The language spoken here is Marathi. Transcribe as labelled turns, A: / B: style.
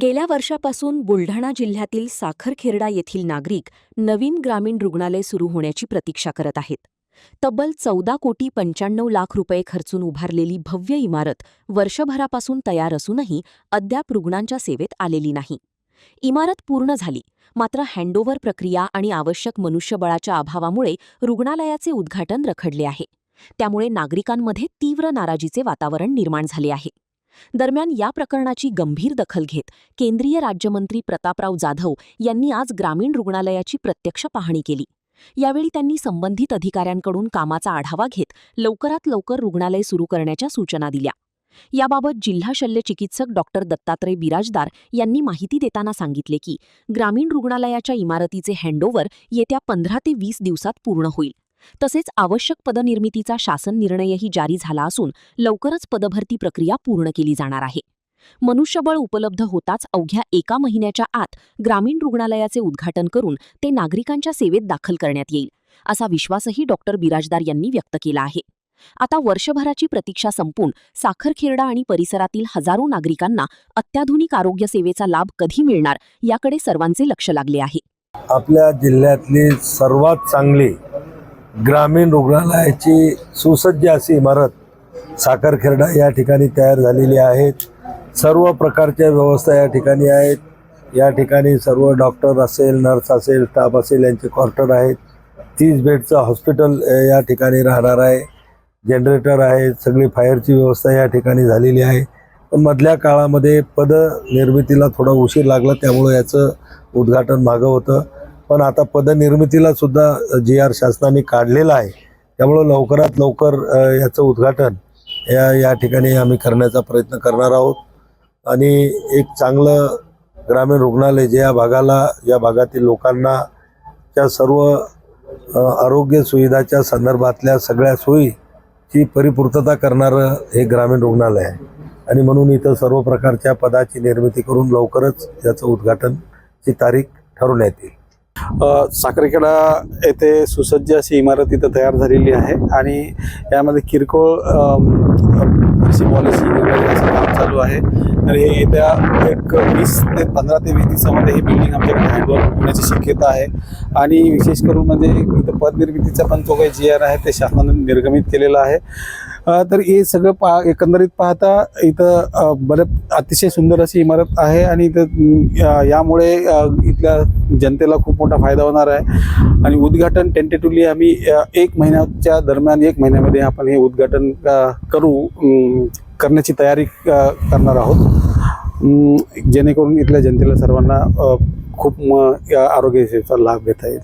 A: गेल्या वर्षापासून बुलढाणा जिल्ह्यातील साखरखेर्डा येथील नागरिक नवीन ग्रामीण रुग्णालय सुरू होण्याची प्रतीक्षा करत आहेत. तब्बल 14,95,00,000 रुपये खर्चून उभारलेली भव्य इमारत वर्षभरापासून तयार असूनही अद्याप रुग्णांच्या सेवेत आलेली नाही. इमारत पूर्ण झाली, मात्र हँडओव्हर प्रक्रिया आणि आवश्यक मनुष्यबळाच्या अभावामुळे रुग्णालयाचे उद्घाटन रखडले आहे. त्यामुळे नागरिकांमध्ये तीव्र नाराजीचे वातावरण निर्माण झाले आहे. दरम्यान या प्रकरणाची गंभीर दखल घेत केंद्रीय राज्यमंत्री प्रतापराव जाधव यांनी आज ग्रामीण रुग्णालयाची प्रत्यक्ष पाहणी केली. यावेळी त्यांनी संबंधित अधिकाऱ्यांकडून कामाचा आढावा घेत लवकरात लवकर रुग्णालय सुरू करण्याच्या सूचना दिल्या. याबाबत जिल्हा शल्य चिकित्सक डॉक्टर दत्तात्रय बिराजदार यांनी माहिती देताना सांगितले की ग्रामीण रुग्णालयाच्या इमारतीचे हँडओव्हर येत्या 15 ते 20 दिवसात पूर्ण होईल. तसेच आवश्यक पदनिर्मितीचा शासन निर्णयही जारी झाला असून लवकरच पदभरती प्रक्रिया पूर्ण केली जाणार आहे. मनुष्यबळ उपलब्ध होताच अवघ्या 1 महिन्याच्या आत ग्रामीण रुग्णालयाचे उद्घाटन करून ते नागरिकांच्या सेवेत दाखल करण्यात येईल, असा विश्वासही डॉक्टर बिराजदार यांनी व्यक्त केला आहे. आता वर्षभराची प्रतीक्षा संपून साखरखेर्डा आणि परिसरातील हजारो नागरिकांना अत्याधुनिक आरोग्य सेवेचा लाभ कधी मिळणार याकडे सर्वांचे लक्ष लागले आहे.
B: आपल्या जिल्ह्यातली सर्वात चांगली ग्रामीण रुग्णालयाची सुसज्ज अशी इमारत साखरखेर्डा या ठिकाणी तयार झालेली आहे. सर्व प्रकारच्या व्यवस्था या ठिकाणी आहेत. या ठिकाणी सर्व डॉक्टर असेल, नर्स असेल, स्टाफ असेल यांचे क्वार्टर आहेत. 30 बेडचं हॉस्पिटल या ठिकाणी राहणार आहे. जनरेटर आहे. सगळी फायरची व्यवस्था या ठिकाणी झालेली आहे. पण मधल्या काळामध्ये पदनिर्मितीला थोडा उशीर लागला, त्यामुळे याचं उद्घाटन मागं होतं. पण आता पदनिर्मितीला सुद्धा GR शासनाने काढलेला आहे. त्यामुळं लवकरात लवकर याचं उद्घाटन या ठिकाणी आम्ही करण्याचा प्रयत्न करणार आहोत. आणि एक चांगलं ग्रामीण रुग्णालय जे या भागातील लोकांना त्या सर्व आरोग्य सुविधाच्या संदर्भातल्या सगळ्या सोयीची परिपूर्तता करणारं हे ग्रामीण रुग्णालय आहे. आणि म्हणून इथं सर्व प्रकारच्या पदाची निर्मिती करून लवकरच याचं उद्घाटनची तारीख ठरवण्यात येईल.
C: साखरखेडा येथे सुसज्ज अशी इमारत इथं तयार झालेली आहे आणि यामध्ये किरकोळ पॉलिसी असं काम चालू आहे. तर हे येत्या 15 ते 20 दिवसामध्ये ही बिल्डिंग आमच्याकडे हँडओव्हर होण्याची शक्यता आहे. आणि विशेष करून म्हणजे इथं पदनिर्मितीचा पण जो काही GR आहे ते शासनाने निर्गमित केलेला आहे. तर हे सगळं एकंदरीत पाहता इथं अतिशय सुंदर अशी इमारत आहे आणि इथं यामुळे इथल्या जनतेला खूप मोठा फायदा होणार आहे. आणि उद्घाटन टेंटेटिव्हली आम्ही 1 महिन्याच्या दरम्यान 1 महिन्यामध्ये आपण हे उद्घाटन करण्याची तयारी करणार आहोत, जेणेकरून इथल्या जनतेला सर्वांना खूप आरोग्य सेवेचा लाभ घेता येईल.